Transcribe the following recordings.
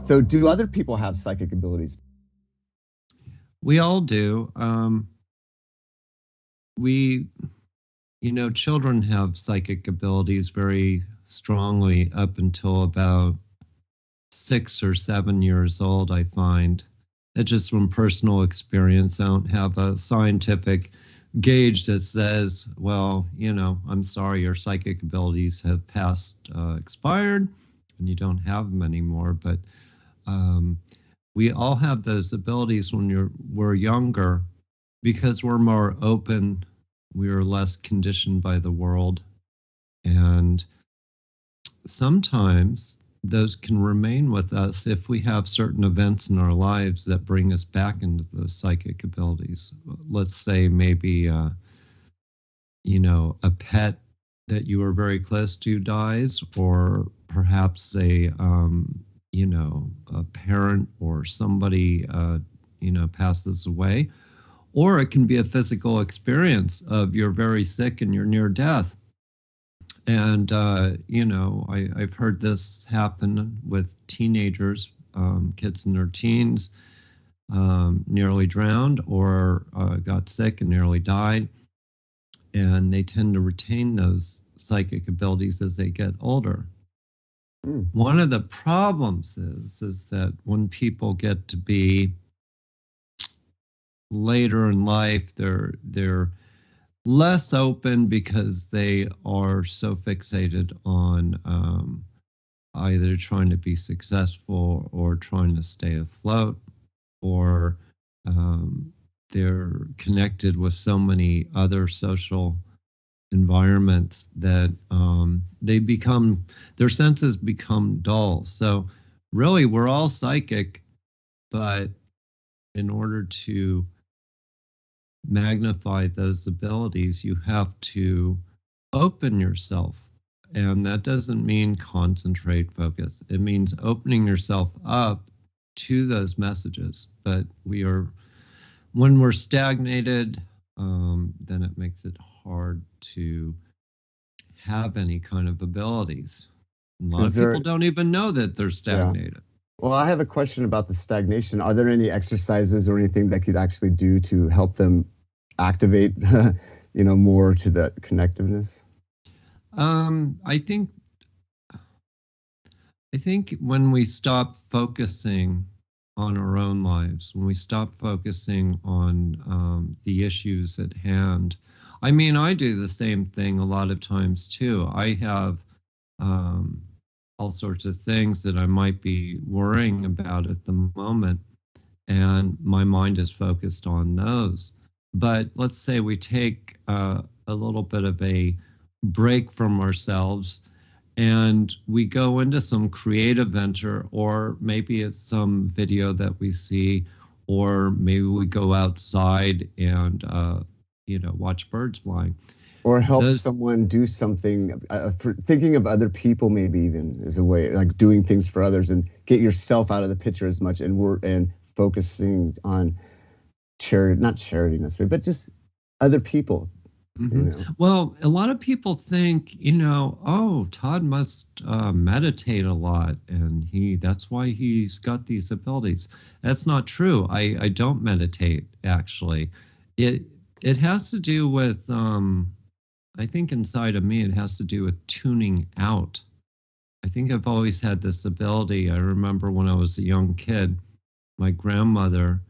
So do other people have psychic abilities? We all do. Children have psychic abilities very strongly up until about 6 or 7 years old, I find. That's just from personal experience. I don't have a scientific gauge that says, well, I'm sorry, your psychic abilities have expired, and you don't have them anymore. But we all have those abilities when we're younger, because we're more open, we are less conditioned by the world. And sometimes those can remain with us if we have certain events in our lives that bring us back into those psychic abilities. Let's say maybe, a pet that you were very close to dies, or perhaps a parent or somebody, passes away. Or it can be a physical experience of you're very sick and you're near death. And, I've heard this happen with teenagers, kids in their teens, nearly drowned or got sick and nearly died. And they tend to retain those psychic abilities as they get older. One of the problems is that when people get to be later in life, they're less open because they are so fixated on either trying to be successful or trying to stay afloat, or they're connected with so many other social environments that their senses become dull. So really, we're all psychic, but in order to magnify those abilities, you have to open yourself. And that doesn't mean concentrate, focus. It means opening yourself up to those messages. But when we're stagnated, then it makes it hard to have any kind of abilities. A lot of people don't even know that they're stagnated. Yeah. Well, I have a question about the stagnation. Are there any exercises or anything that could actually do to help them activate, more to that connectiveness? I think when we stop focusing on our own lives, when we stop focusing on the issues at hand, I mean, I do the same thing a lot of times too. I have all sorts of things that I might be worrying about at the moment, and my mind is focused on those. But let's say we take a little bit of a break from ourselves and we go into some creative venture, or maybe it's some video that we see, or maybe we go outside and watch birds flying. Or help someone do something, for thinking of other people, maybe even as a way, like doing things for others, and get yourself out of the picture as much, and focusing on not charity necessarily, but just other people. Mm-hmm. Well, a lot of people think, Todd must meditate a lot, and that's why he's got these abilities. That's not true. I don't meditate, actually. It has to do with I think inside of me, it has to do with tuning out. I think I've always had this ability. I remember when I was a young kid, my grandmother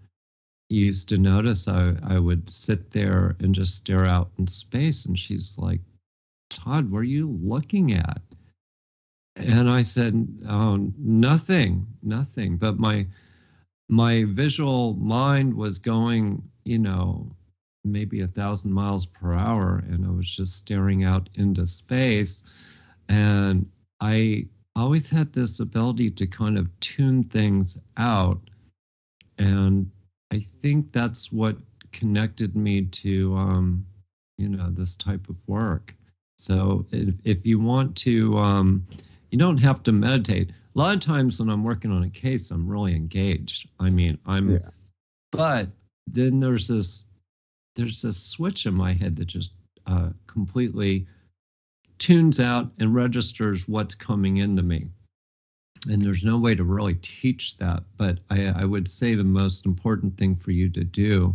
used to notice I would sit there and just stare out in space. And she's like, Todd, what are you looking at? And I said, oh, nothing. But my visual mind was going, maybe 1,000 miles per hour, and I was just staring out into space. And I always had this ability to kind of tune things out, and I think that's what connected me to this type of work. So if you want to, you don't have to meditate. A lot of times when I'm working on a case, I'm really engaged. I mean, but then there's this switch in my head that just completely tunes out and registers what's coming into me. And there's no way to really teach that. But I would say the most important thing for you to do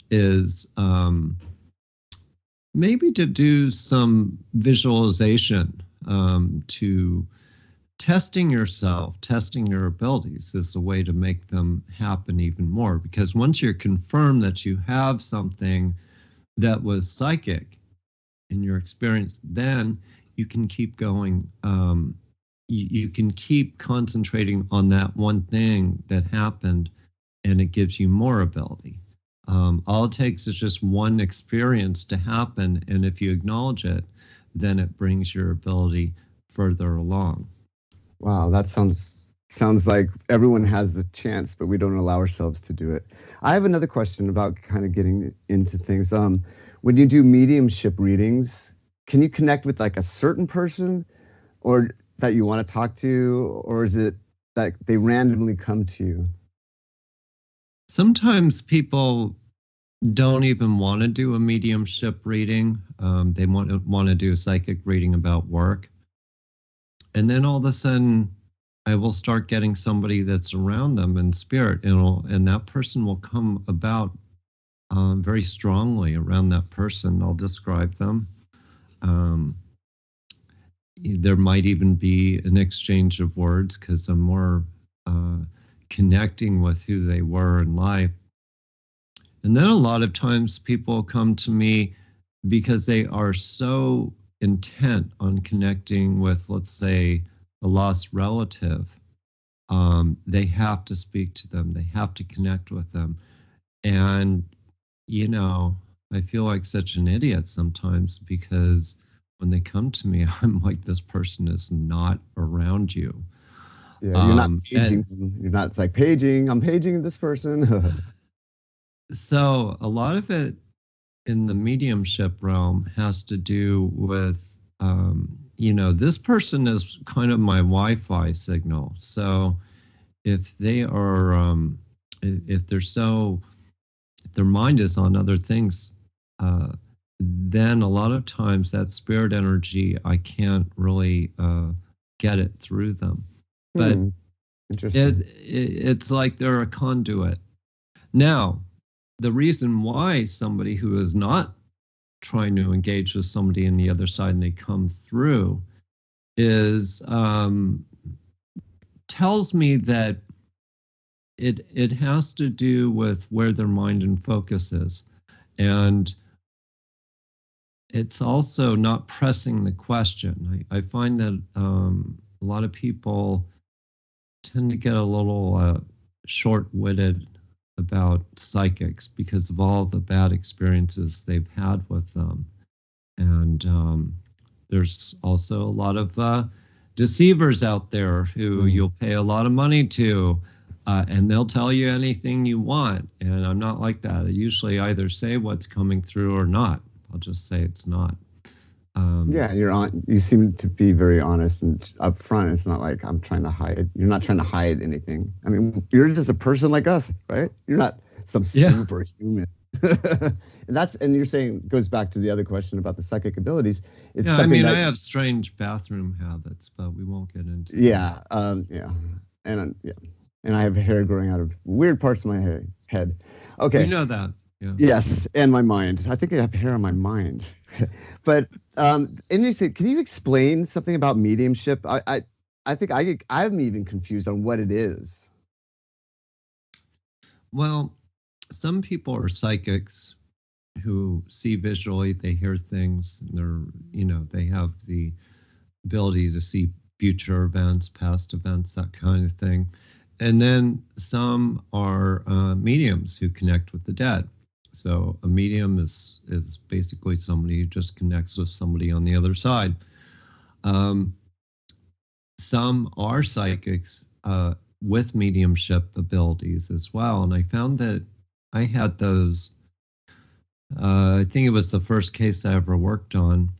is maybe to do some visualization, to testing yourself, testing your abilities is a way to make them happen even more. Because once you're confirmed that you have something that was psychic in your experience, then you can keep going. You can keep concentrating on that one thing that happened, and it gives you more ability. All it takes is just one experience to happen, and if you acknowledge it, then it brings your ability further along. Wow, that sounds like everyone has the chance, but we don't allow ourselves to do it. I have another question about kind of getting into things. When you do mediumship readings, can you connect with like a certain person, or that you want to talk to, or is it that they randomly come to you? Sometimes people don't even want to do a mediumship reading. They want to do a psychic reading about work. And then all of a sudden, I will start getting somebody that's around them in spirit, and that person will come about very strongly around that person. I'll describe them. There might even be an exchange of words because I'm more connecting with who they were in life. And then a lot of times people come to me because they are so intent on connecting with, let's say, a lost relative. They have to speak to them. They have to connect with them. And, I feel like such an idiot sometimes because when they come to me, I'm like, this person is not around you. Yeah, you're not paging them. You're not, it's like paging. I'm paging this person. So a lot of it in the mediumship realm has to do with, this person is kind of my Wi-Fi signal. So if they are, if their mind is on other things, then a lot of times that spirit energy, I can't really get it through them. But Interesting. It's like they're a conduit. Now, the reason why somebody who is not trying to engage with somebody on the other side and they come through is tells me that it has to do with where their mind and focus is. And it's also not pressing the question. I find that a lot of people tend to get a little short-witted about psychics because of all the bad experiences they've had with them. And there's also a lot of deceivers out there who you'll pay a lot of money to, and they'll tell you anything you want. And I'm not like that. I usually either say what's coming through or not. I'll just say it's not. Yeah, you seem to be very honest and upfront. It's not like I'm trying to hide. You're not trying to hide anything. I mean, you're just a person like us, right? You're not some superhuman. And you're saying goes back to the other question about the psychic abilities. It's I have strange bathroom habits, but we won't get into. Yeah, and I have hair growing out of weird parts of my head. Okay, you know that. Yeah. Yes, and my mind. I think I have hair on my mind. But interesting. Can you explain something about mediumship? I think I'm even confused on what it is. Well, some people are psychics who see visually. They hear things. And they have the ability to see future events, past events, that kind of thing. And then some are mediums who connect with the dead. So a medium is basically somebody who just connects with somebody on the other side. Some are psychics with mediumship abilities as well. And I found that I had those, I think it was the first case I ever worked on.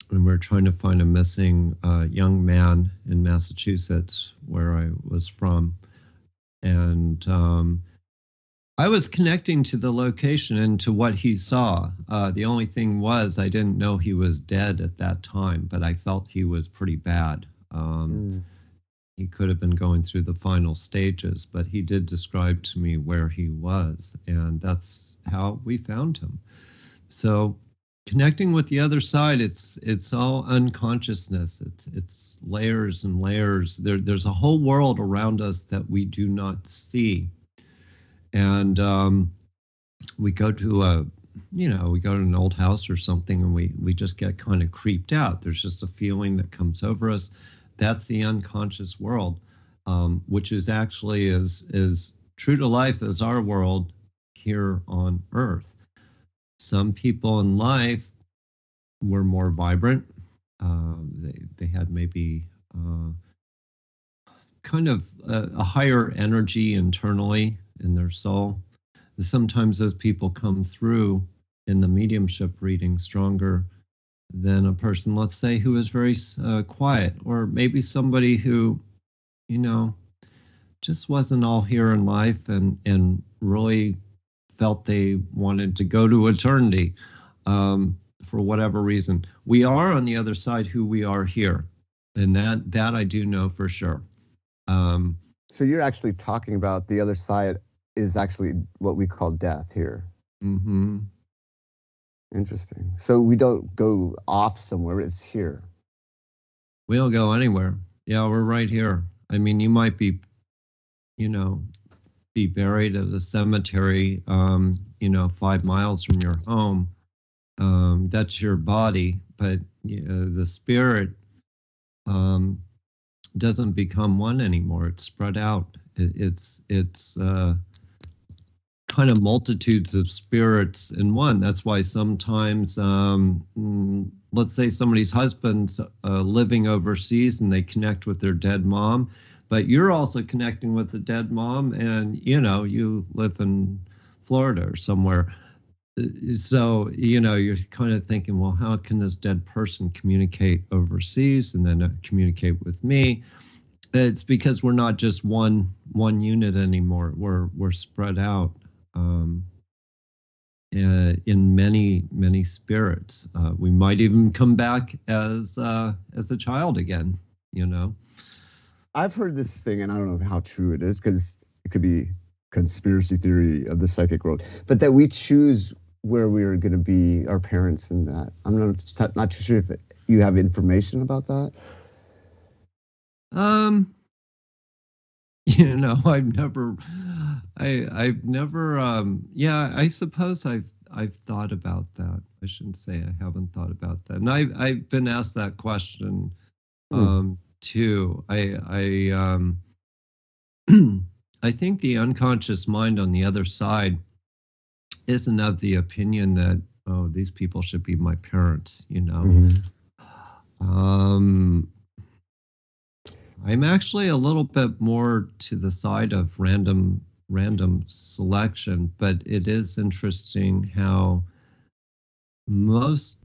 And we were trying to find a missing young man in Massachusetts, where I was from. And I was connecting to the location and to what he saw. The only thing was I didn't know he was dead at that time, but I felt he was pretty bad. he could have been going through the final stages, but he did describe to me where he was, and that's how we found him. So connecting with the other side, it's all unconsciousness. It's layers and layers. There's a whole world around us that we do not see, and we go to an old house or something, and we just get kind of creeped out. There's just a feeling that comes over us. That's the unconscious world, which is actually as true to life as our world here on Earth. Some people in life were more vibrant. They had maybe kind of a higher energy internally in their soul. Sometimes those people come through in the mediumship reading stronger than a person, let's say, who is very quiet, or maybe somebody who, just wasn't all here in life and really felt they wanted to go to eternity for whatever reason. We are on the other side who we are here, and that I do know for sure. So you're actually talking about the other side is actually what we call death here. Mm-hmm. Interesting. So we don't go off somewhere, it's here. We don't go anywhere. Yeah, we're right here. I mean, you might be buried at a cemetery, 5 miles from your home. That's your body, but the spirit doesn't become one anymore. It's spread out. It's kind of multitudes of spirits in one. That's why sometimes, let's say somebody's husband's living overseas and they connect with their dead mom, but you're also connecting with the dead mom, and you live in Florida or somewhere. So you're kind of thinking, well, how can this dead person communicate overseas and then communicate with me? It's because we're not just one unit anymore. We're spread out in many spirits. We might even come back as a child again. I've heard this thing, and I don't know how true it is, because it could be conspiracy theory of the psychic world, but that we choose where we're going to be, our parents, and that. I'm not too sure if you have information about that. I've never I suppose I've thought about that. I shouldn't say I haven't thought about that. And I've been asked that question too. I think the unconscious mind on the other side isn't of the opinion that, oh, these people should be my parents, Mm-hmm. I'm actually a little bit more to the side of random selection, but it is interesting how most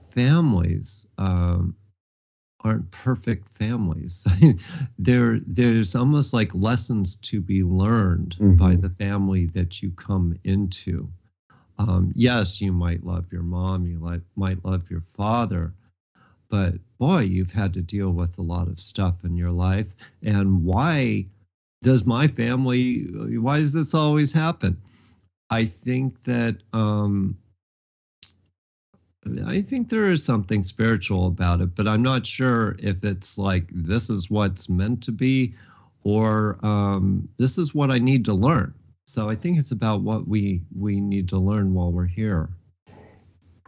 families aren't perfect families. There's almost like lessons to be learned by the family that you come into. Yes, you might love your mom, you might love your father, but boy, you've had to deal with a lot of stuff in your life. And why does this always happen? I think that I think there is something spiritual about it, but I'm not sure if it's like this is what's meant to be, or this is what I need to learn. So I think it's about what we need to learn while we're here.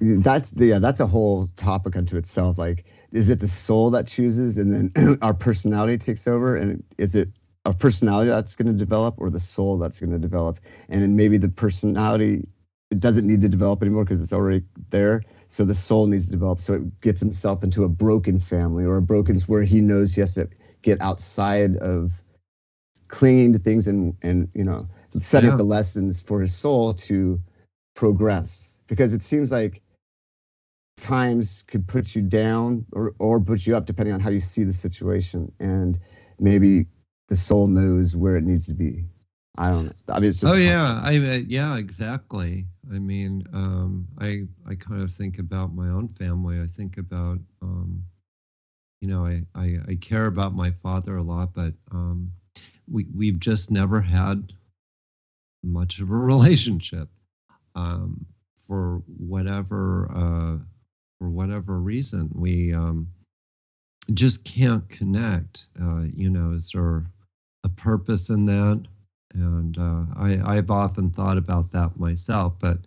That's a whole topic unto itself. Like, is it the soul that chooses, and then our personality takes over? And is it our personality that's going to develop, or the soul that's going to develop? And then maybe the personality, it doesn't need to develop anymore because it's already there. So the soul needs to develop. So it gets himself into a broken family, or a broken where he knows he has to get outside of clinging to things and setting up the lessons for his soul to progress. Because it seems like times could put you down or put you up depending on how you see the situation, and maybe the soul knows where it needs to be. I don't know. I mean, it's just yeah, exactly. I mean, I kind of think about my own family. I think about I care about my father a lot, but we've just never had much of a relationship, um, for whatever reason. We just can't connect. Is there a purpose in that? And I've often thought about that myself, but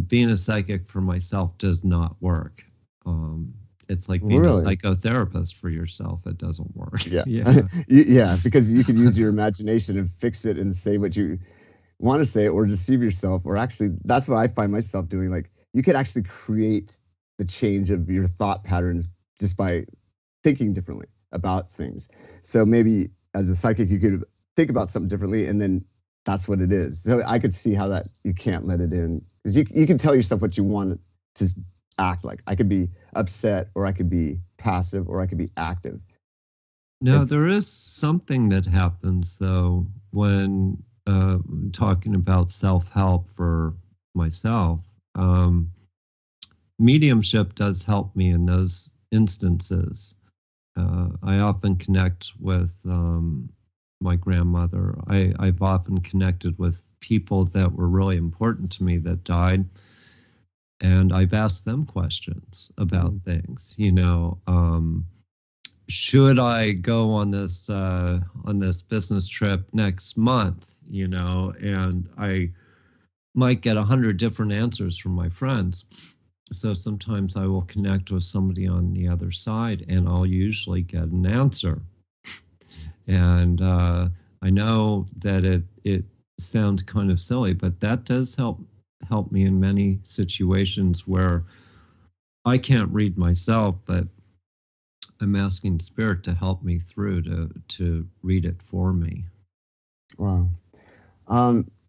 being a psychic for myself does not work. It's like being a Really? psychotherapist for yourself. It doesn't work. Yeah. Yeah. Yeah, because you could use your imagination and fix it and say what you want to say or deceive yourself. Or actually, that's what I find myself doing. Like, you could actually create the change of your thought patterns just by thinking differently about things. So maybe as a psychic, you could think about something differently, and then that's what it is. So I could see how that you can't let it in, because you can tell yourself what you want to act like. I could be upset, or I could be passive, or I could be active. Now, It's there is something that happens, though, when talking about self help for myself. Mediumship does help me in those instances. I often connect with my grandmother. I've often connected with people that were really important to me that died, and I've asked them questions about mm, things. Should I go on this business trip next month? And I might get 100 different answers from my friends. So sometimes I will connect with somebody on the other side, and I'll usually get an answer. And I know that it sounds kind of silly, but that does help me in many situations where I can't read myself, but I'm asking spirit to help me through to read it for me. wow.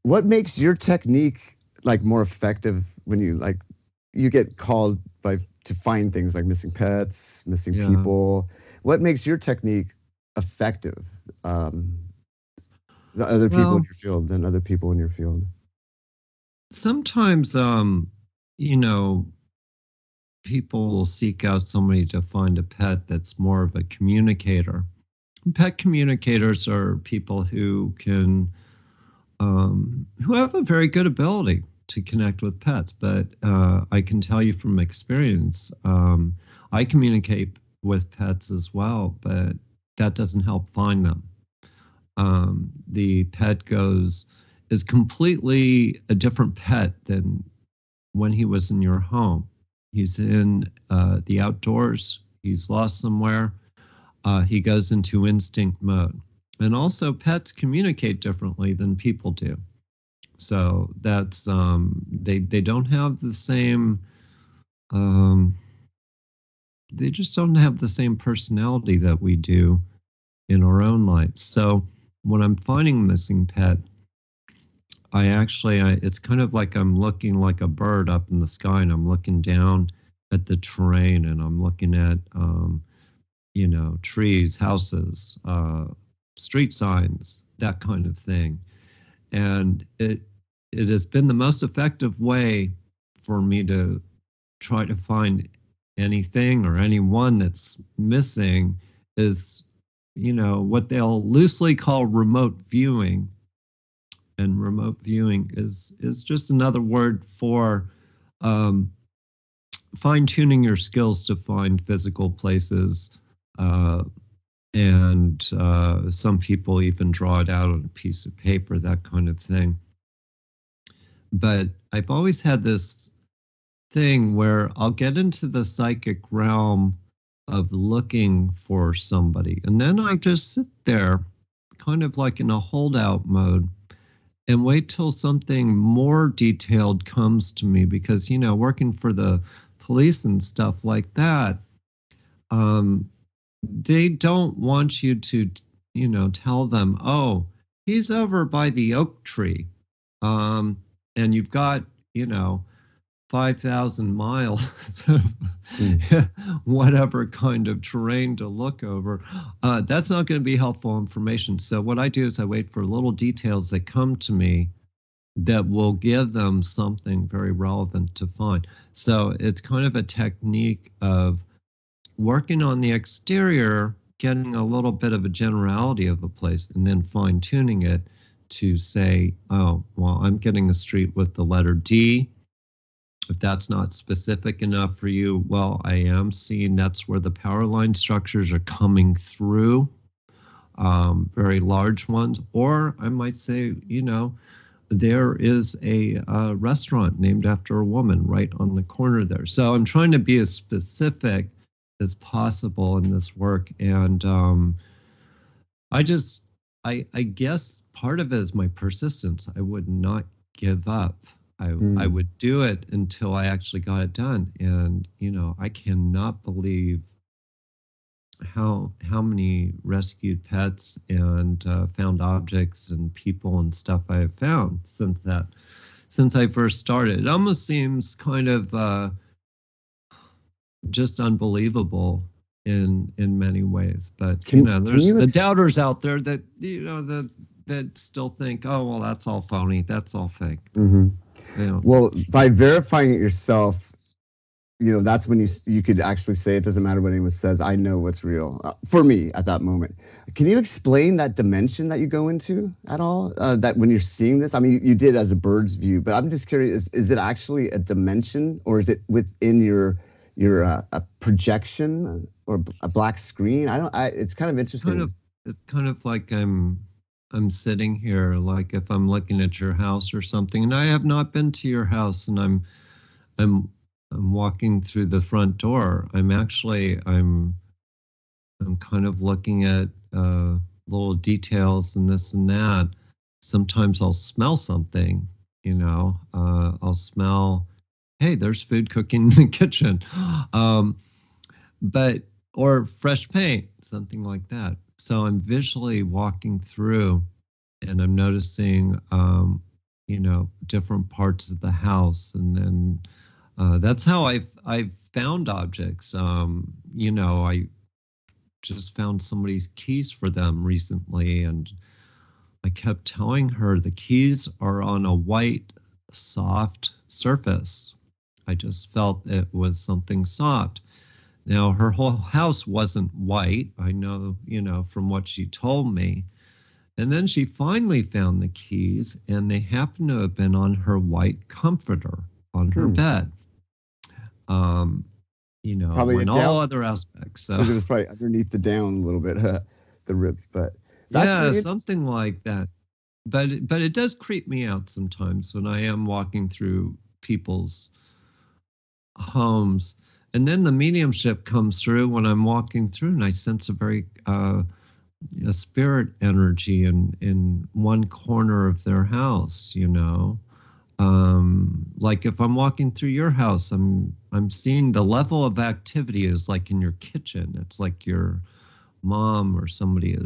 What makes your technique like more effective when you get called by to find things like missing pets, missing Yeah. people? What makes your technique effective? Um, the other people in Well, your field than other people in your field. sometimes you know, people will seek out somebody to find a pet that's more of a communicator. Pet communicators are people who have a very good ability to connect with pets. But I can tell you from experience, I communicate with pets as well, but that doesn't help find them. The pet is completely a different pet than when he was in your home. He's in the outdoors. He's lost somewhere. He goes into instinct mode. And also, pets communicate differently than people do. So that's they don't have the same um, they just don't have the same personality that we do in our own lives. So when I'm finding a missing pet, it's kind of like I'm looking like a bird up in the sky, and I'm looking down at the terrain, and I'm looking at trees, houses, street signs, that kind of thing. And it has been the most effective way for me to try to find anything or anyone that's missing is what they'll loosely call remote viewing. And remote viewing is just another word for um, fine tuning your skills to find physical places. uh, and some people even draw it out on a piece of paper, that kind of thing. But I've always had this thing where I'll get into the psychic realm of looking for somebody, and then I just sit there kind of like in a holdout mode and wait till something more detailed comes to me, because working for the police and stuff like that, um, they don't want you to tell them, oh, he's over by the oak tree, um, and you've got you know 5,000 miles of Mm. whatever kind of terrain to look over. That's not going to be helpful information. So what I do is I wait for little details that come to me that will give them something very relevant to find. So it's kind of a technique of working on the exterior, getting a little bit of a generality of a place, and then fine tuning it to say, oh, well, I'm getting a street with the letter D. If that's not specific enough for you, well, I am seeing that's where the power line structures are coming through, very large ones. Or I might say, there is a restaurant named after a woman right on the corner there. So I'm trying to be as specific as possible in this work. And I guess part of it is my persistence. I would not give up. I would do it until I actually got it done. And, I cannot believe how many rescued pets and found objects and people and stuff I have found since I first started. It almost seems kind of just unbelievable in many ways. But there's the doubters out there that that still think, oh well, that's all phony, that's all fake. Mm-hmm. Well, by verifying it yourself, that's when you could actually say it doesn't matter what anyone says. I know what's real for me at that moment. Can you explain that dimension that you go into at all? That when you're seeing this, I mean, you did as a bird's view, but I'm just curious: is it actually a dimension, or is it within your a projection or a black screen? It's kind of interesting. It's kind of like I'm sitting here, like if I'm looking at your house or something, and I have not been to your house, and I'm walking through the front door. I'm kind of looking at little details and this and that. Sometimes I'll smell something, I'll smell, hey, there's food cooking in the kitchen, or fresh paint, something like that. So I'm visually walking through, and I'm noticing, different parts of the house, and then that's how I've found objects. I just found somebody's keys for them recently, and I kept telling her the keys are on a white, soft surface. I just felt it was something soft. Now, her whole house wasn't white, I know, from what she told me. And then she finally found the keys, and they happened to have been on her white comforter on her bed. Probably in all other aspects. So it was probably underneath the down a little bit, the ribs, but something like that. But it does creep me out sometimes when I am walking through people's homes, and then the mediumship comes through when I'm walking through, and I sense a very a spirit energy in one corner of their house. Like if I'm walking through your house, I'm seeing the level of activity is like in your kitchen. It's like your mom or somebody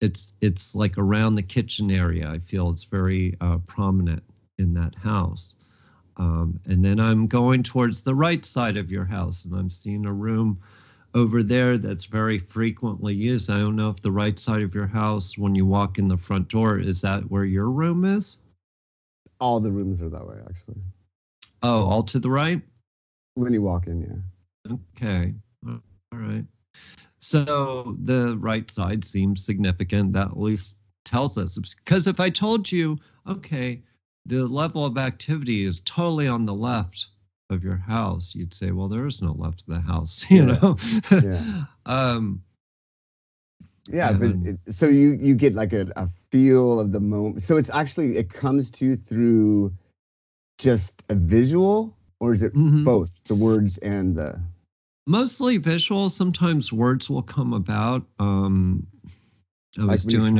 it's like around the kitchen area. I feel it's very prominent in that house. And then I'm going towards the right side of your house, and I'm seeing a room over there that's very frequently used. I don't know if the right side of your house, when you walk in the front door, is that where your room is? All the rooms are that way, actually. Oh, all to the right? When you walk in, yeah. Okay. All right. So the right side seems significant. That at least tells us. Because if I told you, okay, the level of activity is totally on the left of your house, you'd say, well, there is no left of the house, know? So you get like a feel of the moment. So it's actually, it comes to you through just a visual, or is it both the words and the... Mostly visual. Sometimes words will come about. I was doing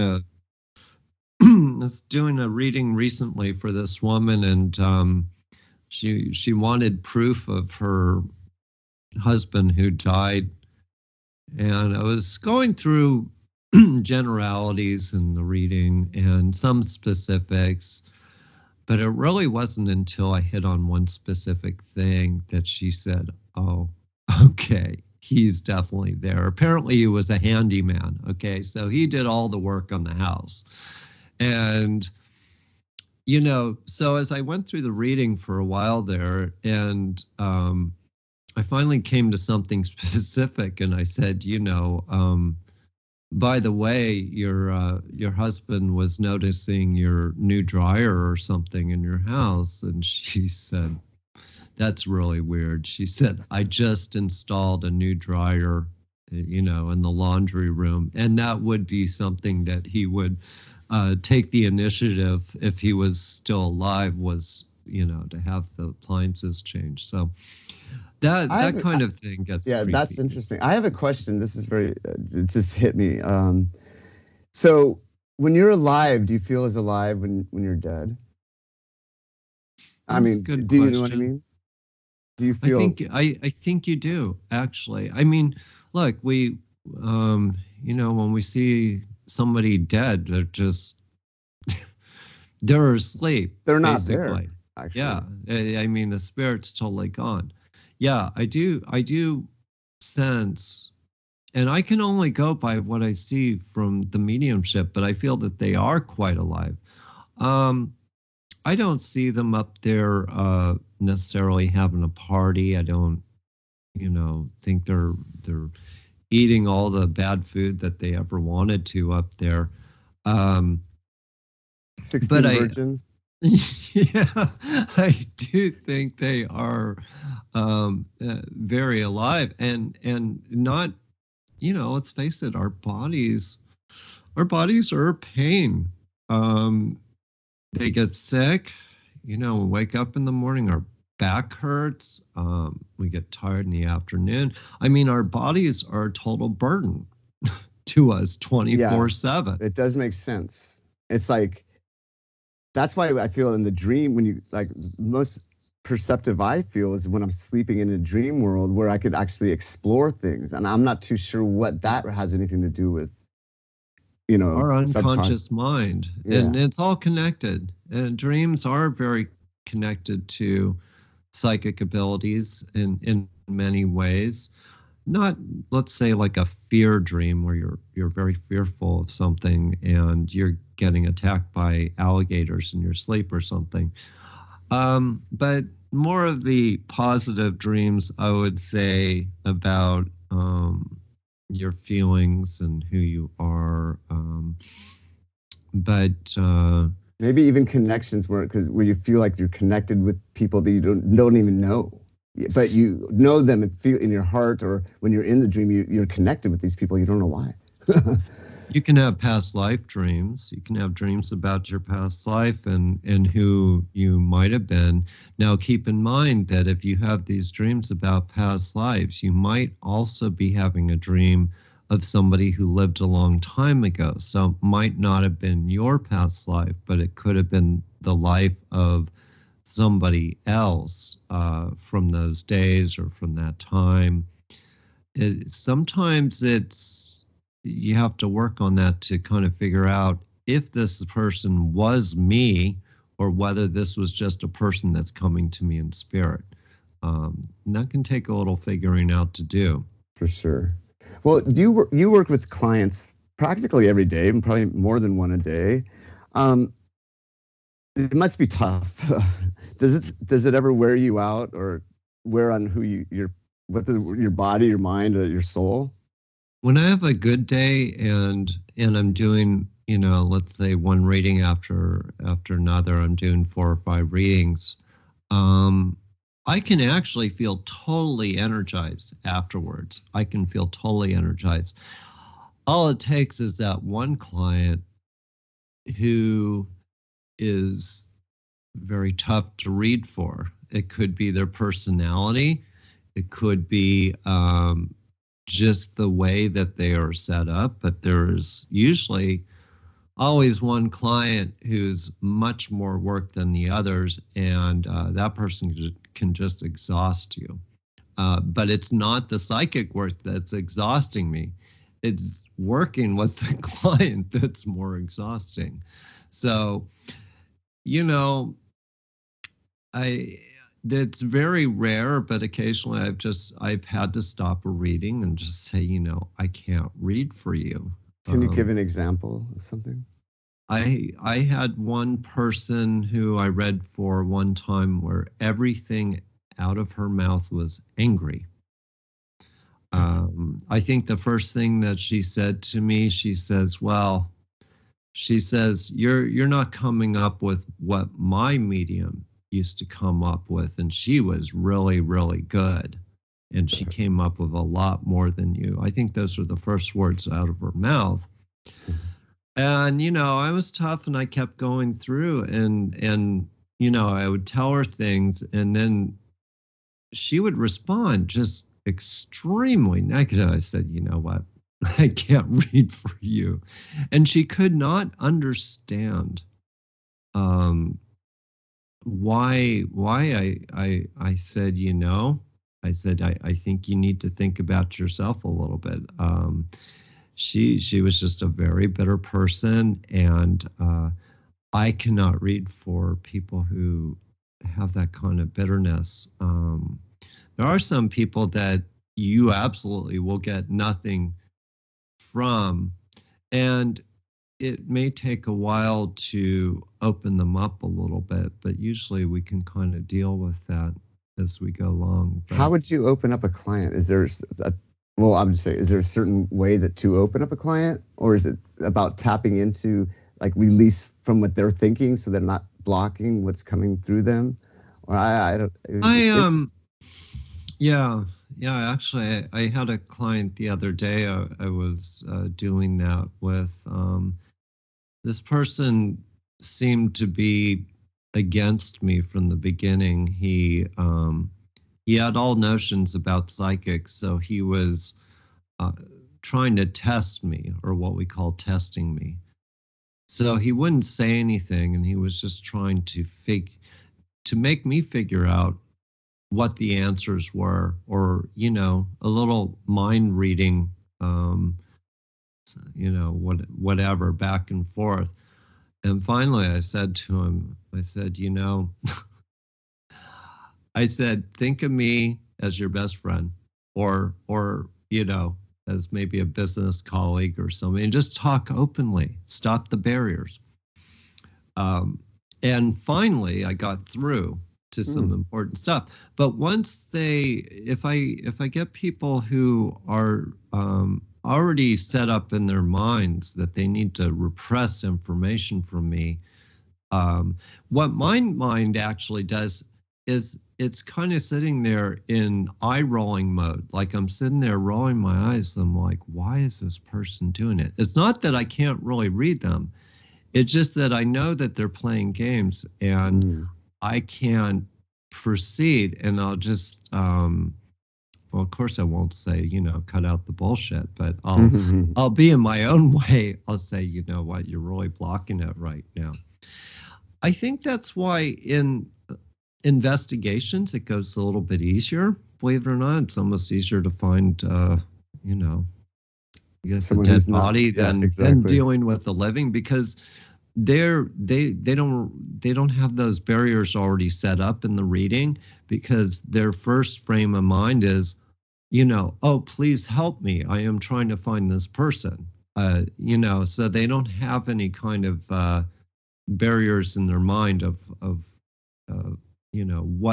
a reading recently for this woman, and she wanted proof of her husband who died, and I was going through generalities in the reading and some specifics, but it really wasn't until I hit on one specific thing that she said, oh, okay, he's definitely there. Apparently he was a handyman. Okay, so he did all the work on the house. And, so as I went through the reading for a while there, and I finally came to something specific, and I said, by the way, your husband was noticing your new dryer or something in your house. And she said, that's really weird. She said, I just installed a new dryer, in the laundry room. And that would be something that he would take the initiative if he was still alive, was, to have the appliances changed. So that kind of thing gets yeah, creepy. That's interesting. I have a question. This is very, it just hit me. So when you're alive, do you feel as alive when you're dead? I mean, do you know what I mean? Do you feel? I think you do, actually. I mean, look, we when we see somebody dead, they're asleep. They're not basically. there. Actually. Yeah, I mean, the spirit's totally gone. Yeah, I do sense, and I can only go by what I see from the mediumship, but I feel that they are quite alive. I don't see them up there necessarily having a party. I don't, think they're eating all the bad food that they ever wanted to up there. 16 virgins. Yeah, I do think they are very alive, and not, let's face it, our bodies are pain. They get sick, we wake up in the morning, our back hurts, we get tired in the afternoon. I mean, our bodies are a total burden to us 24/7. It does make sense. It's like, that's why I feel in the dream, when you, like, most perceptive I feel is when I'm sleeping in a dream world where I could actually explore things. And I'm not too sure what that has anything to do with, our unconscious mind. Yeah. And it's all connected. And dreams are very connected to psychic abilities in many ways. Not, let's say, like a fear dream where you're very fearful of something and you're getting attacked by alligators in your sleep or something. But more of the positive dreams, I would say, about your feelings and who you are. But maybe even connections where you feel like you're connected with people that you don't even know, but you know them and feel in your heart, or when you're in the dream, you're connected with these people. You don't know why. You can have past life dreams. You can have dreams about your past life and who you might have been. Now, keep in mind that if you have these dreams about past lives, you might also be having a dream of somebody who lived a long time ago. So it might not have been your past life, but it could have been the life of somebody else from those days or from that time. Sometimes you have to work on that to kind of figure out if this person was me or whether this was just a person that's coming to me in spirit. And that can take a little figuring out to do. For sure. Well, you work with clients practically every day, and probably more than one a day. It must be tough. Does it ever wear you out, or wear on your body, your mind, or your soul? When I have a good day and I'm doing, let's say one reading after another, I'm doing 4 or 5 readings, I can actually feel totally energized afterwards. I can feel totally energized. All it takes is that one client who is very tough to read for. It could be their personality. It could be just the way that they are set up. But there's usually always one client who's much more work than the others, and that person can just exhaust you. But it's not the psychic work that's exhausting me. It's working with the client that's more exhausting. So, it's very rare, but occasionally I've had to stop a reading and just say, I can't read for you. Can you give an example of something? I had one person who I read for one time where everything out of her mouth was angry. I think the first thing that she said to me, she says, well, she says, you're not coming up with what my medium used to come up with. And she was really, really good. And she came up with a lot more than you. I think those were the first words out of her mouth. And, I was tough and I kept going through and, I would tell her things and then she would respond just extremely negative. I said, you know what? I can't read for you. And she could not understand why I said, I said, I think you need to think about yourself a little bit. She was just a very bitter person, and I cannot read for people who have that kind of bitterness. There are some people that you absolutely will get nothing from, and it may take a while to open them up a little bit, but usually we can kind of deal with that as we go along. But how would you open up a client? Is there I'm just saying, is there a certain way to open up a client, or is it about tapping into like release from what they're thinking so they're not blocking what's coming through them? Or I don't. Yeah. Actually, I had a client the other day. I was doing that with. This person seemed to be against me from the beginning. He had all notions about psychics, so he was trying to test me, or what we call testing me. So he wouldn't say anything, and he was just trying to make me figure out what the answers were, or a little mind reading, whatever, back and forth. And finally I said to him, I said, I said, think of me as your best friend, or as maybe a business colleague or something, and just talk openly, stop the barriers. And finally I got through to some important stuff. But once if I get people who are already set up in their minds that they need to repress information from me, what my mind actually does is it's kind of sitting there in eye rolling mode. Like I'm sitting there rolling my eyes. I'm like, why is this person doing it? It's not that I can't really read them. It's just that I know that they're playing games, and I can't proceed, and I'll just well, of course I won't say, cut out the bullshit, but I'll be in my own way. I'll say, you know what, you're really blocking it right now. I think that's why in investigations it goes a little bit easier. Believe it or not, it's almost easier to find I guess someone a dead body than dealing with the living, because they don't have those barriers already set up in the reading, because their first frame of mind is, oh, please help me, I am trying to find this person, so they don't have any kind of barriers in their mind of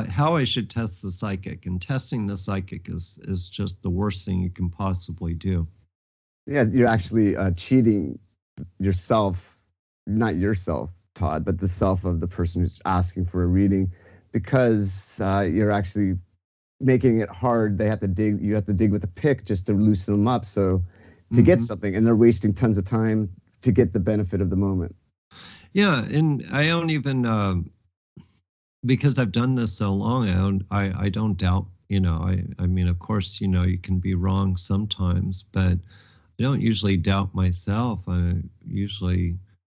how I should test the psychic, and testing the psychic is just the worst thing you can possibly do. Yeah, you're actually cheating yourself. Not yourself, Todd, but the self of the person who's asking for a reading, because you're actually making it hard. You have to dig with a pick just to loosen them up, so to get something, and they're wasting tons of time to get the benefit of the moment. Yeah, and I don't even because I've done this so long, I don't doubt. I mean, of course, you can be wrong sometimes, but I don't usually doubt myself.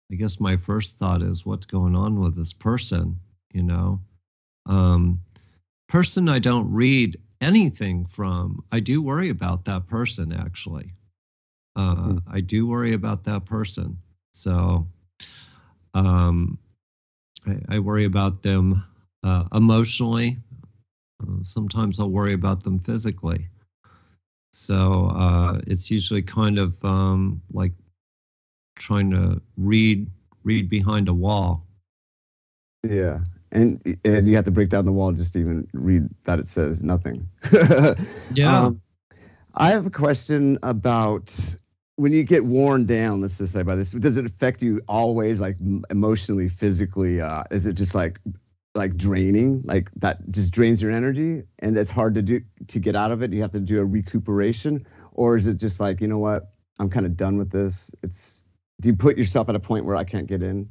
I guess my first thought is, what's going on with this person, person I don't read anything from. I do worry about that person, actually. I do worry about that person. So I worry about them emotionally. Sometimes I'll worry about them physically. So it's usually kind of like trying to read behind a wall. Yeah. and you have to break down the wall just to even read that it says nothing. Yeah. um, I have a question about when you get worn down. Let's just say by this, does it affect you always, like emotionally, physically? Is it just like draining, like that just drains your energy, and it's hard to do to get out of it? You have to do a recuperation, or is it just like, you know what, I'm kind of done with this? It's Do you put yourself at a point where I can't get in,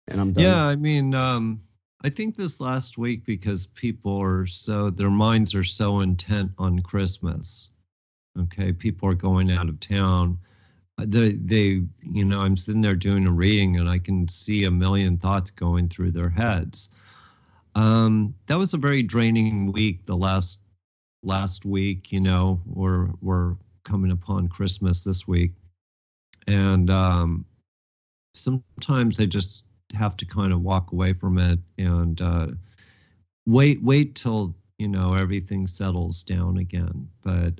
and I'm done? Yeah, I mean, I think this last week, because people are their minds are so intent on Christmas. Okay, people are going out of town. I'm sitting there doing a reading, and I can see a million thoughts going through their heads. That was a very draining week. The last week, we're coming upon Christmas this week, and sometimes I just have to kind of walk away from it and wait till everything settles down again. But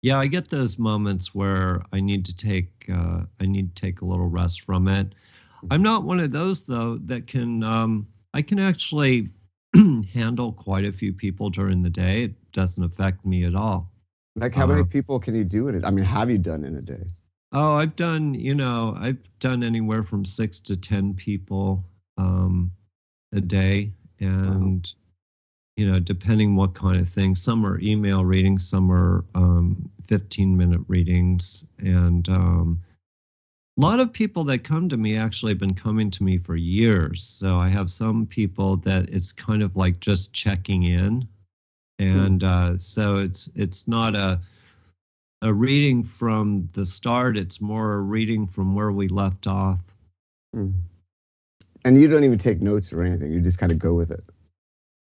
yeah, I get those moments where I need to take a little rest from it. I'm not one of those though that I can actually handle quite a few people during the day. It doesn't affect me at all. Like, how many Uh, people can you do it? I mean, have you done in a day? oh, I've done anywhere from 6 to 10 people a day, Wow. and depending what kind of thing. Some are email readings, some are 15-minute readings, and a lot of people that come to me actually have been coming to me for years. So I have some people that it's kind of like just checking in, Hmm. and so it's not a reading from the start. It's more a reading from where we left off. Hmm. And you don't even take notes or anything. You just kind of go with it.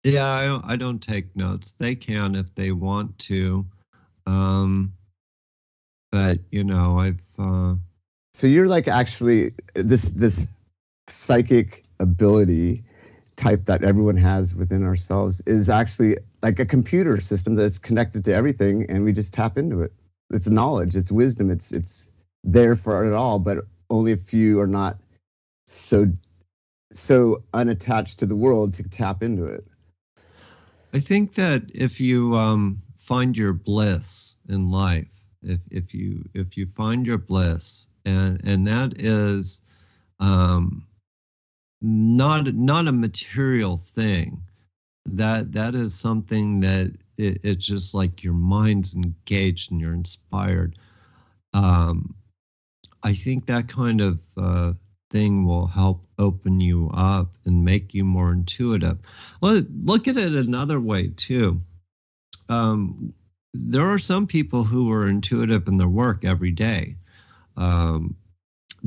Yeah, I don't take notes. They can if they want to, um, but I've So you're like actually this psychic ability type that everyone has within ourselves is actually like a computer system that's connected to everything, and we just tap into it. It's knowledge, it's wisdom, it's there for it all, but only a few are not so unattached to the world to tap into it. I think that if you find your bliss in life, if you find your bliss, and that is um, not a material thing, that is something that it's just like your mind's engaged and you're inspired. Um, I think that kind of thing will help open you up and make you more intuitive. Well, look at it another way too. Um, there are some people who are intuitive in their work every day. Um,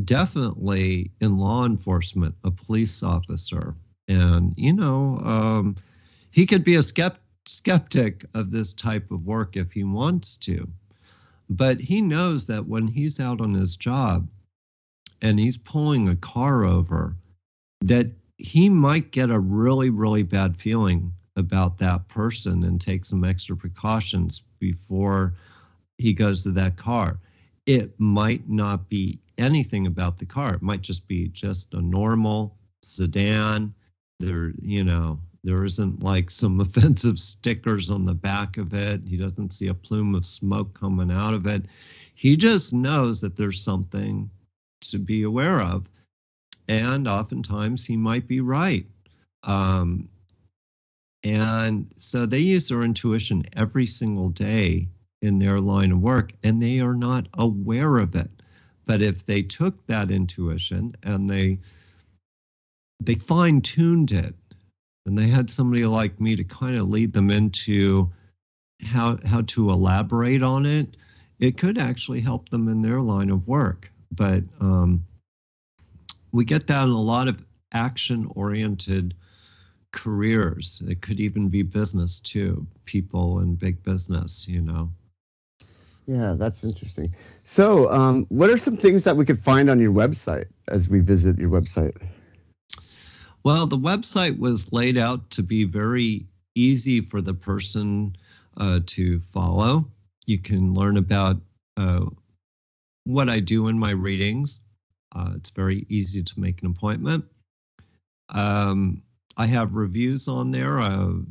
Definitely in law enforcement, a police officer, and he could be a skeptic of this type of work if he wants to, but he knows that when he's out on his job and he's pulling a car over, that he might get a really, really bad feeling about that person and take some extra precautions before he goes to that car. It might not be anything about the car. It might just be just a normal sedan. There isn't like some offensive stickers on the back of it. He doesn't see a plume of smoke coming out of it. He just knows that there's something to be aware of. And oftentimes he might be right. Um, and so they use their intuition every single day in their line of work, and they are not aware of it. But if they took that intuition and they fine-tuned it, and they had somebody like me to kind of lead them into how to elaborate on it, it could actually help them in their line of work. But we get that in a lot of action-oriented careers. It could even be business too, people in big business. Yeah, that's interesting. So, what are some things that we could find on your website as we visit your website? Well, the website was laid out to be very easy for the person to follow. You can learn about what I do in my readings. It's very easy to make an appointment. Um, I have reviews on there,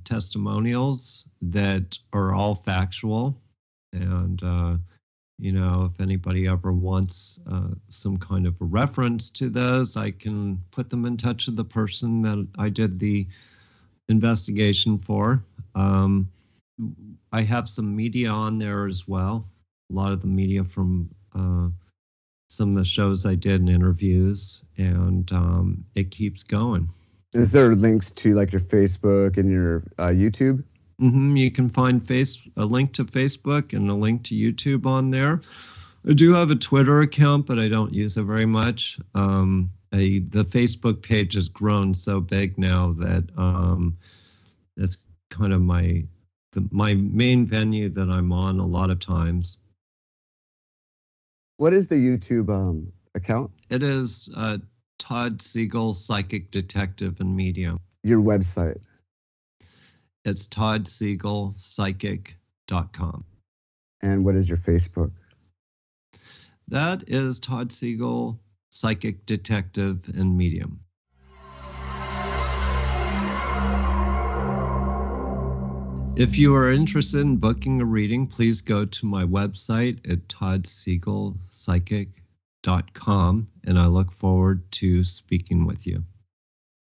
testimonials that are all factual. And, if anybody ever wants some kind of a reference to those, I can put them in touch with the person that I did the investigation for. I have some media on there as well. A lot of the media from some of the shows I did and interviews, and it keeps going. Is there links to like your Facebook and your YouTube? You can find a link to Facebook and a link to YouTube on there. I do have a Twitter account, but I don't use it very much. The Facebook page has grown so big now that that's kind of my main venue that I'm on a lot of times. What is the YouTube account? It is Todd Segal, Psychic Detective and Medium. Your website? It's toddsegalpsychic.com. And what is your Facebook? That is Todd Segal, Psychic Detective and Medium. If you are interested in booking a reading, please go to my website at toddsegalpsychic.com, and I look forward to speaking with you.